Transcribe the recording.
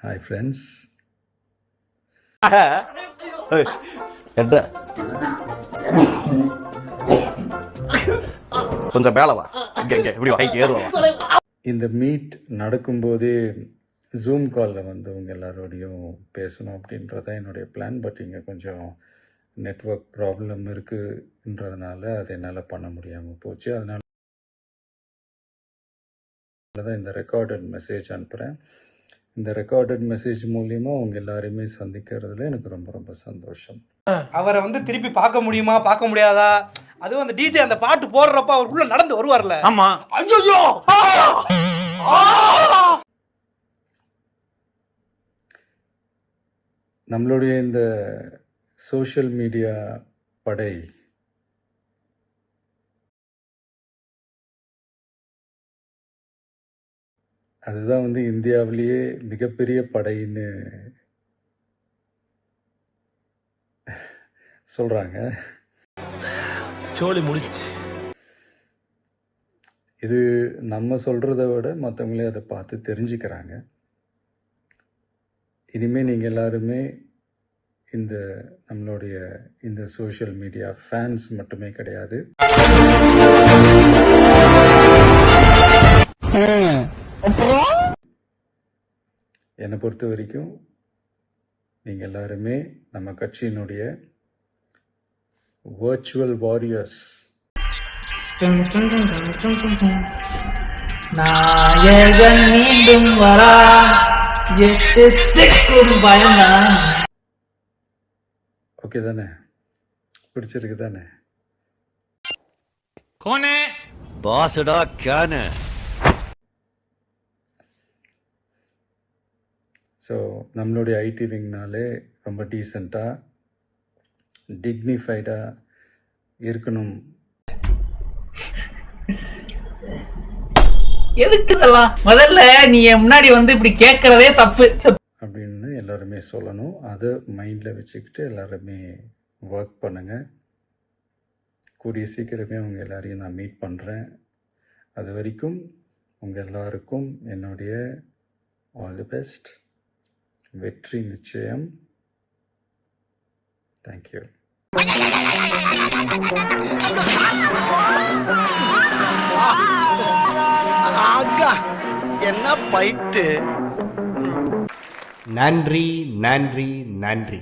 Hi friends. கொஞ்சம் மேலவா இப்படி ஏறுவா. இந்த மீட் நடக்கும்போதே ஜூம் காலில் வந்து உங்க எல்லாரோடையும் பேசணும் அப்படின்றத என்னுடைய பிளான். பட் இங்கே கொஞ்சம் நெட்வொர்க் ப்ராப்ளம் இருக்குன்றதுனால அதை என்னால் பண்ண முடியாமல் போச்சு. அதனால தான் இந்த ரெக்கார்டட் மெசேஜ் அனுப்புகிறேன். இந்த ரெக்கார்டட் மெசேஜ் மூலியமா உங்க எல்லாரையுமே சந்திக்கிறதுல எனக்கு ரொம்ப ரொம்ப சந்தோஷம். அவரை வந்து திருப்பி பார்க்க முடியுமா பார்க்க முடியாதா? அதுவும் அந்த டிஜே அந்த பாட்டு போடுறப்ப அவர் உள்ள நடந்து வருவார்ல. ஆமா. ஐயோ, நம்மளுடைய இந்த சோஷியல் மீடியா படை அதுதான் வந்து இந்தியாவிலேயே மிகப்பெரிய படைன்னு சொல்றாங்க. சோலி முடிச்சு. இது நம்ம சொல்றதை விட மற்றவங்களே அதை பார்த்து தெரிஞ்சுக்கிறாங்க. இனிமேல் நீங்கள் எல்லாருமே இந்த நம்மளுடைய இந்த சோஷியல் மீடியா ஃபேன்ஸ் மட்டுமே கிடையாது. என்னை பொறுத்த வரைக்கும் நீங்கள் எல்லாருமே நம்ம கட்சியினுடைய வர்ச்சுவல் வாரியர்ஸ். நாயகன் மீண்டும் வரா, பயந்தான். ஓகே தானே? பிடிச்சிருக்கு தானே? கோனே பாசடா கானே. ஸோ நம்மளுடைய ஐடி விங்னாலே ரொம்ப டீசெண்டாக டிக்னிஃபைடாக இருக்கணும். எதுக்கு இதெல்லாம்? முதல்ல நீ முன்னாடி வந்து இப்படி கேட்கறதே தப்பு அப்படின்னு எல்லாருமே சொல்லணும். அதை மைண்டில் வச்சுக்கிட்டு எல்லாருமே ஒர்க் பண்ணுங்கள். கூடிய சீக்கிரமே அவங்க எல்லாரையும் நான் மீட் பண்ணுறேன். அது வரைக்கும் உங்கள் எல்லாருக்கும் என்னுடைய ஆல் தி பெஸ்ட். வெற்றி நிச்சயம். தேங்க்யூ. என்ன பைட்டு. நன்றி நன்றி நன்றி.